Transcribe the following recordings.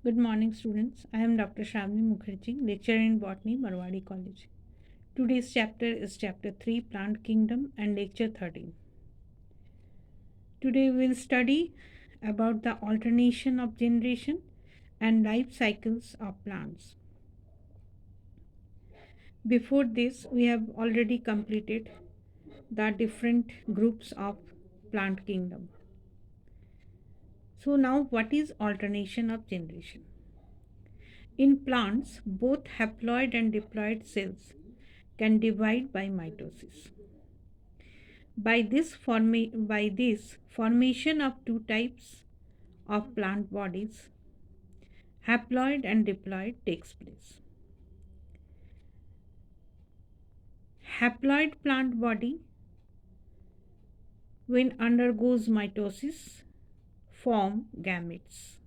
Good morning, students. I am Dr. Shamini Mukherjee, lecturer in Botany, Marwadi College. Today's chapter is Chapter 3, Plant Kingdom, and Lecture 13. Today we will study about the alternation of generation and life cycles of plants. Before this, we have already completed the different groups of plant kingdom. So now what is alternation of generation? In plants, both haploid and diploid cells can divide by mitosis. By this formation of two types of plant bodies, haploid and diploid, takes place. Haploid plant body, when undergoes mitosis, form gametes,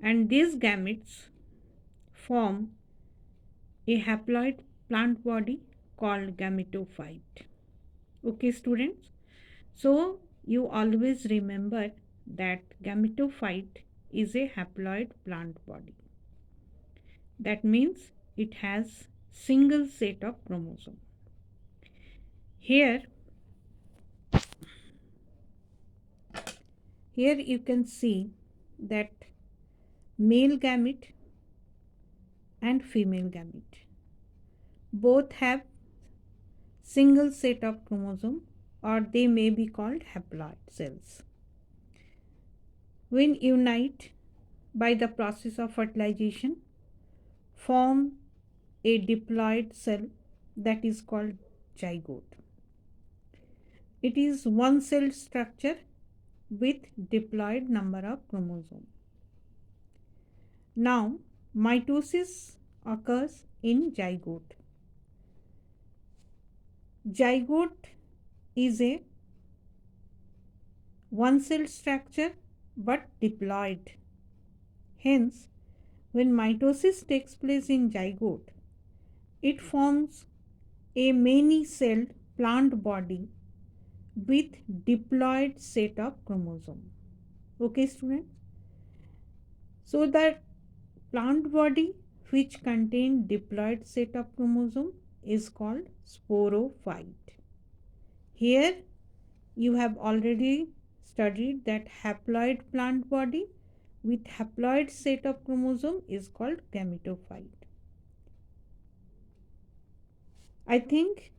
and these gametes form a haploid plant body called gametophyte. Okay, students. So you always remember that gametophyte is a haploid plant body. That means it has single set of chromosome. Here you can see that male gamete and female gamete both have single set of chromosome, or they may be called haploid cells. When unite by the process of fertilization, form a diploid cell that is called zygote. It is one cell structure with diploid number of chromosome. Now, mitosis occurs in zygote. Zygote is a one cell structure but diploid. Hence, when mitosis takes place in zygote, it forms a many celled plant body with diploid set of chromosome. Okay, students? So that plant body which contain diploid set of chromosome is called sporophyte. Here you have already studied that haploid plant body with haploid set of chromosome is called gametophyte. I think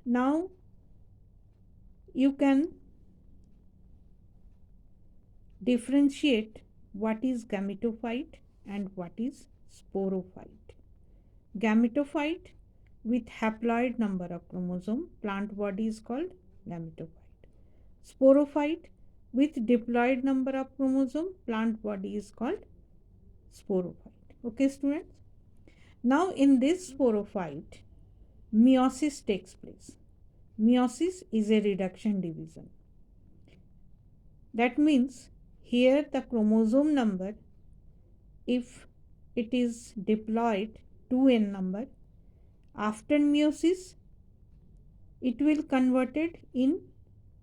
now you can differentiate what is gametophyte and what is sporophyte. Gametophyte with haploid number of chromosome plant body is called gametophyte. Sporophyte with diploid number of chromosome plant body is called sporophyte. Okay, students? Now in this sporophyte, meiosis takes place. Meiosis is a reduction division. That means here the chromosome number, if it is diploid 2n number, after meiosis it will converted in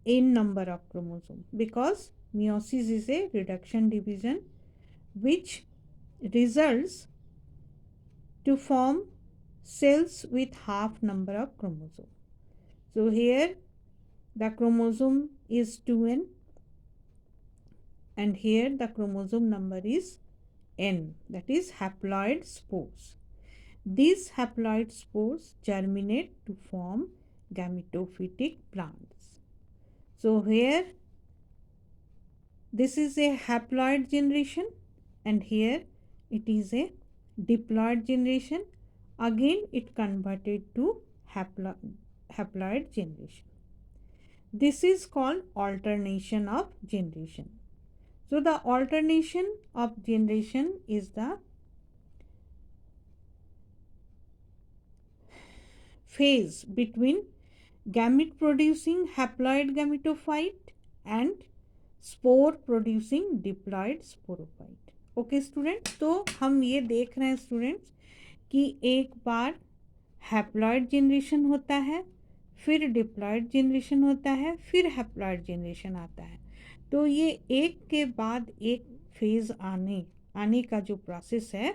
n number of chromosome, because meiosis is a reduction division which results to form cells with half number of chromosome. So here the chromosome is 2n and here the chromosome number is n, that is haploid spores. These haploid spores germinate to form gametophytic plants. So here this is a haploid generation and here it is a diploid generation. Again it converted to haploid generation. This is called alternation of generation. So the alternation of generation is the phase between gamete producing haploid gametophyte and spore producing diploid sporophyte. Okay students, तो हम ये देख रहे हैं students कि एक बार haploid generation होता है, फिर डिप्लॉयड जनरेशन होता है, फिर हैप्लॉयड जनरेशन आता है. तो ये एक के बाद एक फेज आने आने का जो प्रोसेस है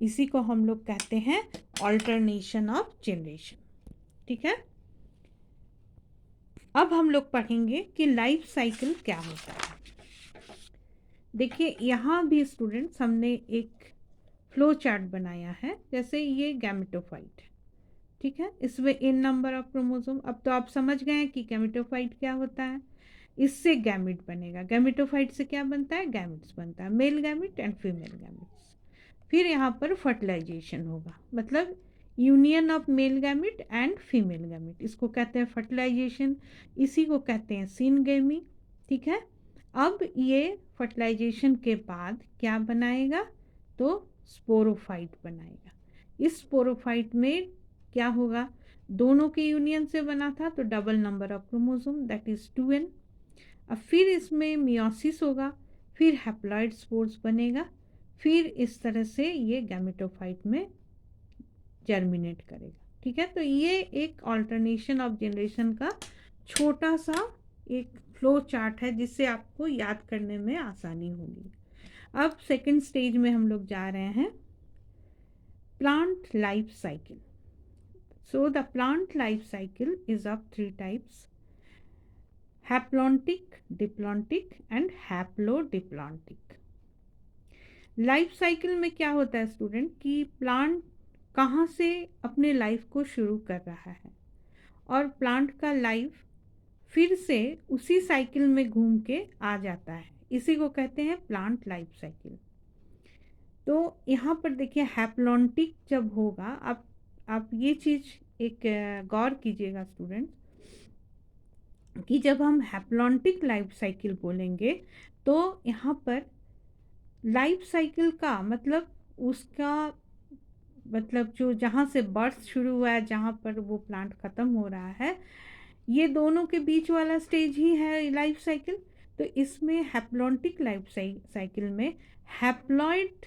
इसी को हम लोग कहते हैं ऑल्टरनेशन ऑफ जनरेशन। ठीक है, अब हम लोग पढ़ेंगे कि लाइफ साइकिल क्या होता है। देखिए यहाँ भी स्टूडेंट्स हमने एक फ्लो चार्ट बनाया है। जैसे ये गैमेटोफाइट, ठीक है, इसमें n नंबर ऑफ क्रोमोसोम। अब तो आप समझ गए हैं कि गैमेटोफाइट क्या होता है। इससे गैमिट बनेगा। गैमेटोफाइट से क्या बनता है, गैमिट्स बनता है, male gamete and female gametes. फिर यहाँ पर फर्टिलाइजेशन होगा, मतलब union of male gamete and female gamete, इसको कहते हैं फर्टिलाइजेशन। इसी को कहते हैं सिनगेमी। ठीक है, अब ये फर्टिलाइजेशन के बाद क्या बनाएगा, तो स्पोरोफाइट बनाएगा। इस स्पोरोफाइट में क्या होगा, दोनों के यूनियन से बना था तो double number of chromosome that is 2n। अब फिर इसमें मियोसिस होगा, फिर हैप्लॉइड स्पोर्स बनेगा, फिर इस तरह से ये गैमेटोफाइट में जर्मिनेट करेगा। ठीक है, तो ये एक ऑल्टरनेशन ऑफ जनरेशन का छोटा सा एक फ्लो चार्ट है जिससे आपको याद करने में आसानी होगी। अब सेकंड स्टेज में हम लोग जा रहे हैं, plant life cycle. So the plant life cycle is of 3 types, haplontic, diplontic and haplodiplontic. Life cycle में क्या होता है स्टूडेंट कि प्लांट कहाँ से अपने लाइफ को शुरू कर रहा है और प्लांट का लाइफ फिर से उसी साइकिल में घूम के आ जाता है, इसी को कहते हैं प्लांट लाइफ साइकिल। तो यहाँ पर देखिए हैप्लॉन्टिक जब होगा, आप ये चीज़ एक गौर कीजिएगा स्टूडेंट कि जब हम हैप्लॉन्टिक लाइफ साइकिल बोलेंगे तो यहाँ पर लाइफ साइकिल का मतलब उसका मतलब जो जहाँ से बर्थ शुरू हुआ है, जहाँ पर वो प्लांट ख़त्म हो रहा है, ये दोनों के बीच वाला स्टेज ही है लाइफ साइकिल। तो इसमें हैप्लॉन्टिक लाइफ साइकिल में हैप्लॉइड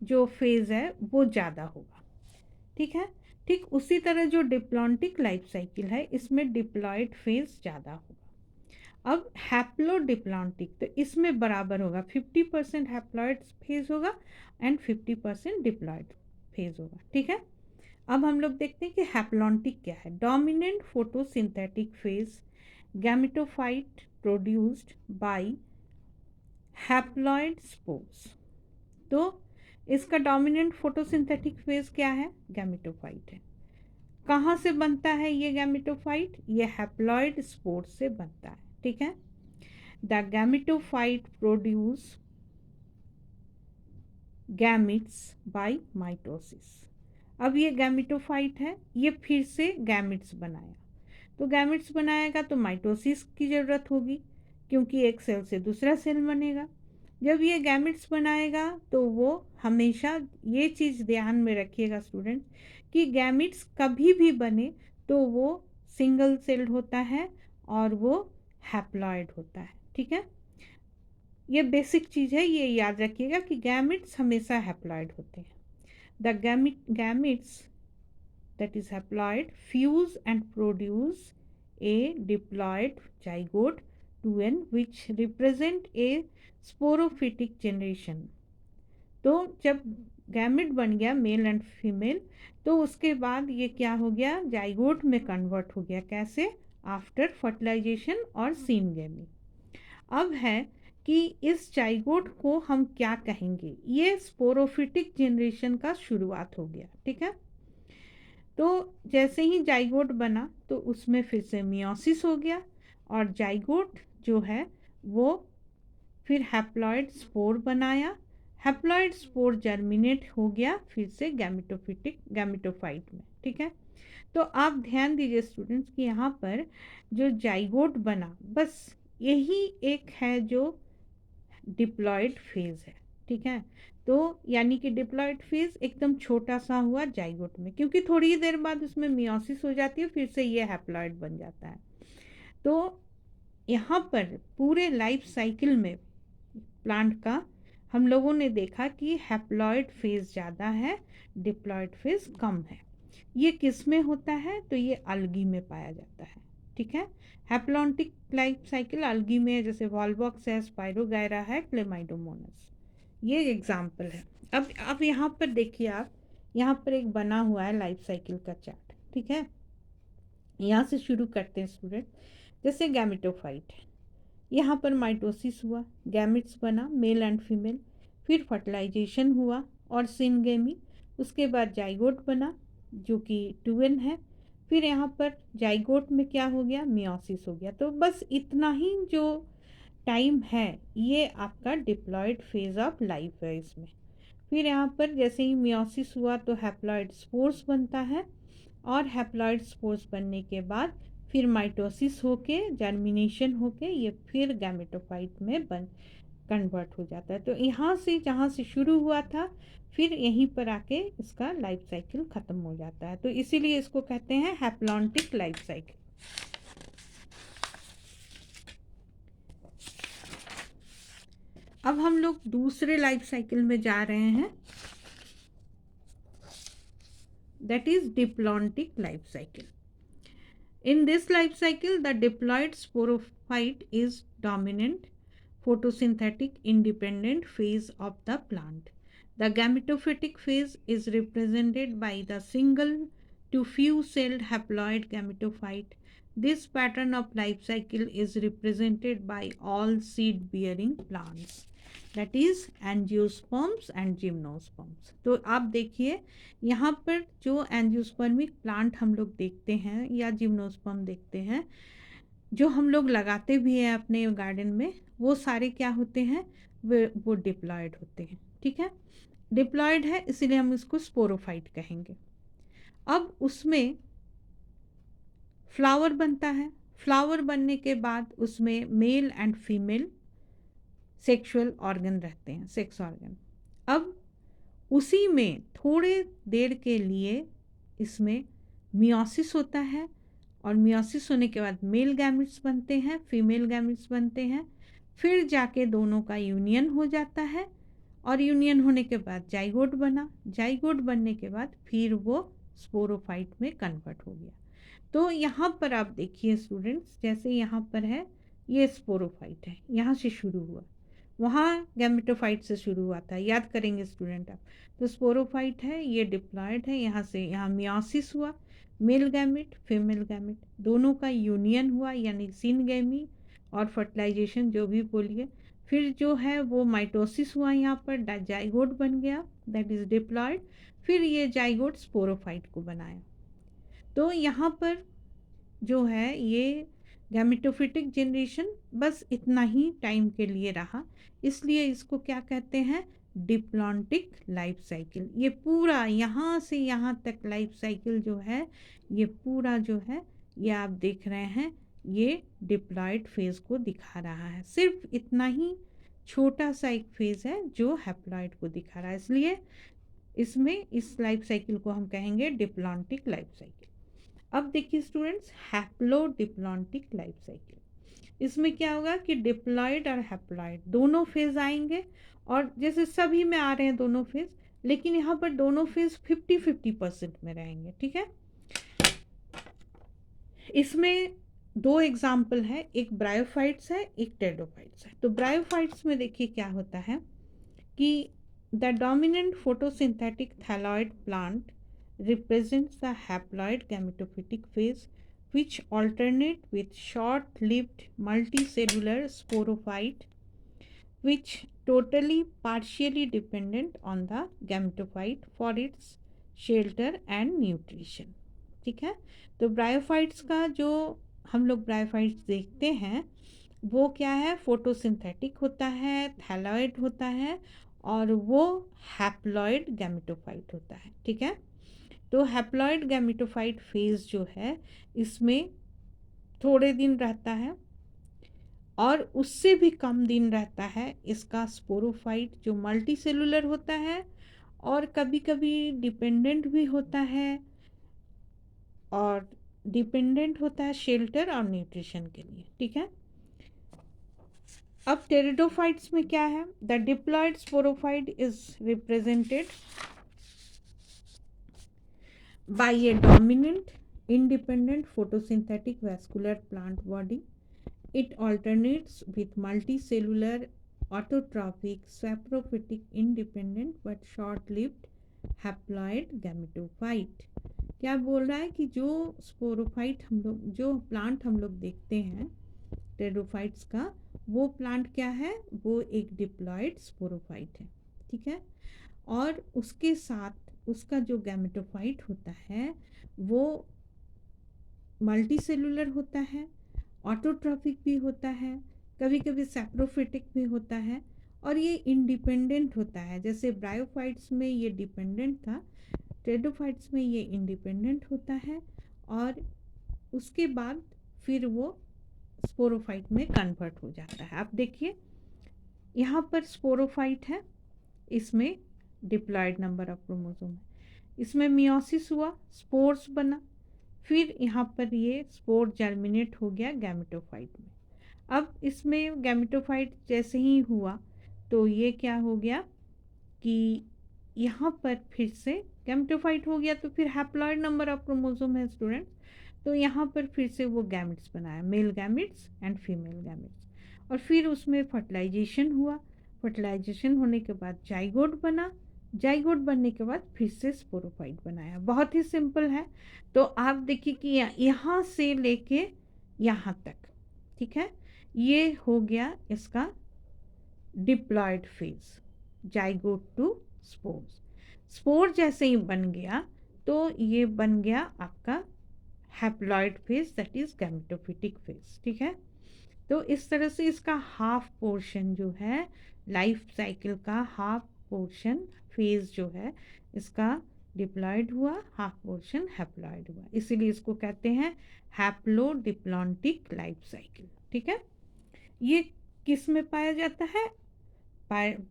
जो फेज़ है वो ज़्यादा होगा। ठीक है, ठीक उसी तरह जो डिप्लॉन्टिक लाइफ साइकिल है इसमें डिप्लॉइड फेज़ ज़्यादा होगा। अब हैप्लोडिप्लॉन्टिक तो इसमें बराबर होगा, 50% हैप्लॉइड फेज़ होगा एंड 50% डिप्लॉइड फेज़ होगा। ठीक है, अब हम लोग देखते हैं कि हैप्लॉन्टिक क्या है। Dominant photosynthetic phase gametophyte produced by haploid spores. तो इसका डोमिनेंट फोटोसिंथेटिक फेज क्या है, गैमेटोफाइट है। कहाँ से बनता है ये गैमेटोफाइट, ये हैप्लॉइड स्पोर से बनता है। ठीक है, the gametophyte produce gametes by mitosis. अब ये गैमेटोफाइट है, ये फिर से गैमिट्स बनाया, तो गैमिट्स बनाएगा तो माइटोसिस की ज़रूरत होगी क्योंकि एक सेल से दूसरा सेल बनेगा। जब ये गैमिट्स बनाएगा तो वो हमेशा ये चीज़ ध्यान में रखिएगा स्टूडेंट कि गैमिट्स कभी भी बने तो वो सिंगल सेल्ड होता है और वो हैप्लॉइड होता है। ठीक है, ये बेसिक चीज़ है, ये याद रखिएगा कि गैमिट्स हमेशा हैप्लॉइड होते हैं। The gametes that is haploid fuse and produce a diploid zygote 2n which represent a sporophytic generation। तो जब गैमेट बन गया मेल एंड फीमेल तो उसके बाद ये क्या हो गया, जाइगोट में कन्वर्ट हो गया। कैसे, आफ्टर फर्टिलाइजेशन और सीनगेमी। अब है कि इस जाइगोट को हम क्या कहेंगे, ये स्पोरोफिटिक जनरेशन का शुरुआत हो गया। ठीक है, तो जैसे ही जाइगोट बना तो उसमें फिर से मियोसिस हो गया और जाइगोट जो है वो फिर हैप्लॉइड स्पोर बनाया, हैप्लॉइड स्पोर जर्मिनेट हो गया फिर से गैमेटोफाइट में। ठीक है, तो आप ध्यान दीजिए स्टूडेंट्स कि यहाँ पर जो जाइगोट बना बस यही एक है जो डिप्लॉयड फेज़ है। ठीक है, तो यानी कि डिप्लॉयड फेज़ एकदम छोटा सा हुआ जाइगोट में, क्योंकि थोड़ी ही देर बाद उसमें मियोसिस हो जाती है, फिर से ये हैप्लॉयड बन जाता है। तो यहाँ पर पूरे लाइफ साइकिल में प्लांट का हम लोगों ने देखा कि हैप्लॉयड फेज़ ज़्यादा है, डिप्लॉयड फेज़ कम है। ये किस में होता है, तो ये अलगी में पाया जाता है। ठीक है, हैप्लॉन्टिक लाइफ साइकिल अलगी में, जैसे वॉलबॉक्स है, स्पाइरोगायरा है, क्लेमाइडोमोनास, ये एग्जाम्पल है। अब यहाँ पर देखिए, आप यहाँ पर एक बना हुआ है लाइफ साइकिल का चार्ट, ठीक है। यहाँ से शुरू करते हैं स्टूडेंट। जैसे गैमेटोफाइट है, यहाँ पर माइटोसिस हुआ, गैमेट्स बना मेल एंड फीमेल, फिर फर्टिलाइजेशन हुआ और सिनगेमी, उसके बाद जाइगोट बना जो कि ट्विन है, फिर यहाँ पर जाइगोट में क्या हो गया, मियोसिस हो गया। तो बस इतना ही जो टाइम है ये आपका डिप्लॉयड फेज ऑफ लाइफ है इसमें। फिर यहाँ पर जैसे ही मियोसिस हुआ तो हैप्लॉयड स्पोर्स बनता है, और हैप्लॉयड स्पोर्स बनने के बाद फिर माइटोसिस होके, जर्मिनेशन होके ये फिर गैमेटोफाइट में बन कन्वर्ट हो जाता है। तो यहाँ से जहाँ से शुरू हुआ था फिर यहीं पर आके इसका लाइफ साइकिल ख़त्म हो जाता है। तो इसीलिए इसको कहते हैं हैप्लॉन्टिक लाइफ साइकिल। अब हम लोग दूसरे लाइफ साइकिल में जा रहे हैं, that is diplontic life cycle. In this life cycle, the diploid sporophyte is dominant photosynthetic independent phase of the plant. The gametophytic phase is represented by the single to few celled haploid gametophyte. This pattern of life cycle is represented by all seed bearing plants, that is angiosperms and gymnosperms. तो आप देखिए यहाँ पर जो angiospermic plant हम लोग देखते हैं या जिम्नोस्पर्म देखते हैं, जो हम लोग लगाते भी हैं अपने गार्डन में, वो सारे क्या होते हैं, वो डिप्लॉयड होते हैं, ठीक है। डिप्लॉयड है इसीलिए हम इसको स्पोरोफाइट कहेंगे। अब उसमें फ्लावर बनता है, फ्लावर बनने के बाद उसमें male and female sexual organ रहते हैं, सेक्स ऑर्गन। अब उसी में थोड़े देर के लिए इसमें मियोसिस होता है, और मियोसिस होने के बाद मेल गैमेट्स बनते हैं, फीमेल गैमेट्स बनते हैं, फिर जाके दोनों का यूनियन हो जाता है, और यूनियन होने के बाद जाइगोट बना, जाइगोट बनने के बाद फिर वो स्पोरोफाइट में कन्वर्ट हो गया। तो यहाँ पर आप देखिए स्टूडेंट्स, जैसे यहाँ पर है ये स्पोरोफाइट है, यहाँ से शुरू हुआ, वहाँ गैमेटोफाइट से शुरू हुआ था, याद करेंगे स्टूडेंट आप। तो स्पोरोफाइट है, ये डिप्लॉयड है, यहाँ से यहाँ मियोसिस हुआ, मेल गैमेट फीमेल गैमेट दोनों का यूनियन हुआ यानी सिनगेमी, और फर्टिलाइजेशन जो भी बोलिए, फिर जो है वो माइटोसिस हुआ, यहाँ पर जाइगोट बन गया, दैट इज डिप्लॉयड, फिर ये जाइगोट स्पोरोफाइट को बनाया। तो यहाँ पर जो है ये गैमेटोफिटिक जनरेशन बस इतना ही टाइम के लिए रहा, इसलिए इसको क्या कहते हैं, डिप्लॉन्टिक लाइफ साइकिल। ये पूरा यहाँ से यहाँ तक लाइफ साइकिल जो है, ये पूरा जो है ये आप देख रहे हैं, ये डिप्लॉयड फेज को दिखा रहा है। सिर्फ इतना ही छोटा सा एक फेज है जो हैप्लॉयड को दिखा रहा है, इसलिए इसमें इस लाइफ साइकिल को हम कहेंगे डिप्लॉन्टिक लाइफ साइकिल। अब देखिए स्टूडेंट्स, हैप्लोडिप्लॉन्टिक लाइफ साइकिल, इसमें क्या होगा कि डिप्लॉयड और हैप्लॉयड दोनों फेज आएंगे, और जैसे सभी में आ रहे हैं दोनों फेज, लेकिन यहाँ पर दोनों फेज 50-50% में रहेंगे, ठीक है। इसमें दो एग्जाम्पल है, एक ब्रायोफाइट्स है, एक टेरिडोफाइट्स है। तो ब्रायोफाइट्स में देखिए क्या होता है कि the dominant photosynthetic thalloid plant represents the haploid gametophytic phase, which alternate with short-lived multicellular sporophyte, which totally partially dependent on the gametophyte for its shelter and nutrition, ठीक है। तो ब्रायोफाइट्स का जो हम लोग ब्रायोफाइट्स देखते हैं वो क्या है, फोटोसिंथेटिक होता है, थैलॉइड होता है, और वो हैप्लॉइड गैमेटोफाइट होता है, ठीक है। तो हैप्लॉइड गैमेटोफाइट फेज जो है इसमें थोड़े दिन रहता है, और उससे भी कम दिन रहता है इसका स्पोरोफाइट जो मल्टी सेलुलर होता है, और कभी कभी डिपेंडेंट भी होता है, और डिपेंडेंट होता है शेल्टर और न्यूट्रिशन के लिए, ठीक है। अब टेरिडोफाइट्स में क्या है, the diploid sporophyte is represented by a dominant independent photosynthetic vascular plant body. It alternates with multicellular autotrophic, saprophytic, independent but short lived haploid gametophyte. क्या बोल रहा है कि जो स्पोरोफाइट हम लोग, जो प्लांट हम लोग देखते हैं टेरोफाइट्स का, वो प्लांट क्या है, वो एक डिप्लॉइड स्पोरोफाइट है। ठीक है। और उसके साथ उसका जो गैमेटोफाइट होता है वो मल्टी सेलुलर होता है, ऑटोट्रॉफिक भी होता है, कभी कभी सैप्रोफिटिक भी होता है, और ये इंडिपेंडेंट होता है। जैसे ब्रायोफाइट्स में ये डिपेंडेंट था, टेडोफाइट्स में ये इंडिपेंडेंट होता है, और उसके बाद फिर वो स्पोरोफाइट में कन्वर्ट हो जाता है। आप देखिए यहाँ पर स्पोरोफाइट है, इसमें डिप्लॉयड नंबर ऑफ क्रोमोसोम है, इसमें मियोसिस हुआ, स्पोर्स बना, फिर यहाँ पर ये स्पोर जर्मिनेट हो गया गैमेटोफाइट में। अब इसमें गैमेटोफाइट जैसे ही हुआ तो ये क्या हो गया कि यहाँ पर फिर से गैमेटोफाइट हो गया, तो फिर हैप्लॉइड नंबर ऑफ क्रोमोसोम है स्टूडेंट्स, तो यहाँ पर फिर से वो गैमेट्स बनाया, male gametes and female gametes, और फिर उसमें फर्टिलाइजेशन हुआ, फर्टिलाइजेशन होने के बाद जाइगोट बना, जाइगोट बनने के बाद फिर से स्पोरोफाइट बनाया। बहुत ही सिंपल है। तो आप देखिए कि यहाँ से लेके यहाँ तक, ठीक है, ये हो गया इसका diploid phase, zygote to spores. Spore जैसे ही बन गया तो ये बन गया आपका haploid phase, that is gametophytic phase. ठीक है। तो इस तरह से इसका हाफ पोर्शन जो है, लाइफ साइकिल का हाफ पोर्शन फेज जो है इसका डिप्लॉयड हुआ, हाफ पोर्शन हैप्लॉयड हुआ, इसीलिए इसको कहते हैं हैप्लो डिप्लॉन्टिक लाइफ साइकिल। ठीक है। ये किस में पाया जाता है,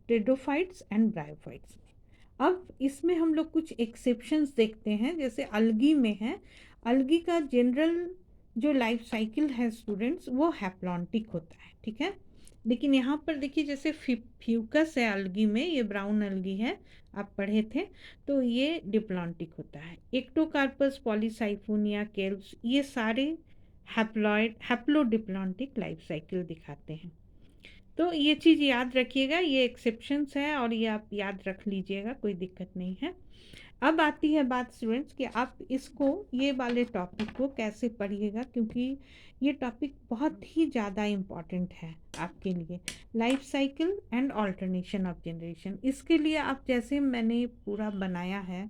टेडोफाइट्स एंड ब्रायोफाइट्स में। अब इसमें हम लोग कुछ एक्सेप्शंस देखते हैं, जैसे अलगी में है। अलगी का जनरल जो लाइफ साइकिल है स्टूडेंट्स वो हैप्लॉन्टिक होता है। ठीक है। लेकिन यहाँ पर देखिए जैसे फ्यूकस है अलगी में, ये ब्राउन अलगी है, आप पढ़े थे, तो ये डिप्लॉन्टिक होता है। एक्टोकार्पस, पॉलीसाइफोनिया, केल्व्स, ये सारे हैप्लोडिप्लॉन्टिक लाइफ साइकिल दिखाते हैं। तो ये चीज़ याद रखिएगा, ये एक्सेप्शंस है और ये आप याद रख लीजिएगा, कोई दिक्कत नहीं है। अब आती है बात स्टूडेंट्स कि आप इसको, ये वाले टॉपिक को कैसे पढ़िएगा, क्योंकि ये टॉपिक बहुत ही ज़्यादा इम्पॉर्टेंट है आपके लिए, life cycle and alternation of generation. इसके लिए आप जैसे मैंने पूरा बनाया है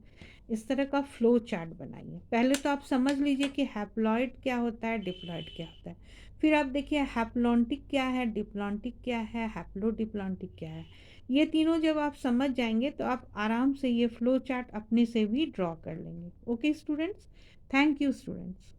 इस तरह का फ्लो चार्ट बनाइए। पहले तो आप समझ लीजिए कि हैप्लॉइड क्या होता है, डिप्लॉइड क्या होता है, फिर आप देखिए हैप्लॉन्टिक क्या है, डिप्लॉन्टिक क्या है, हैप्लोडिप्लॉन्टिक क्या है। ये तीनों जब आप समझ जाएंगे तो आप आराम से ये फ्लो चार्ट अपने से भी ड्रॉ कर लेंगे। Okay students, thank you students.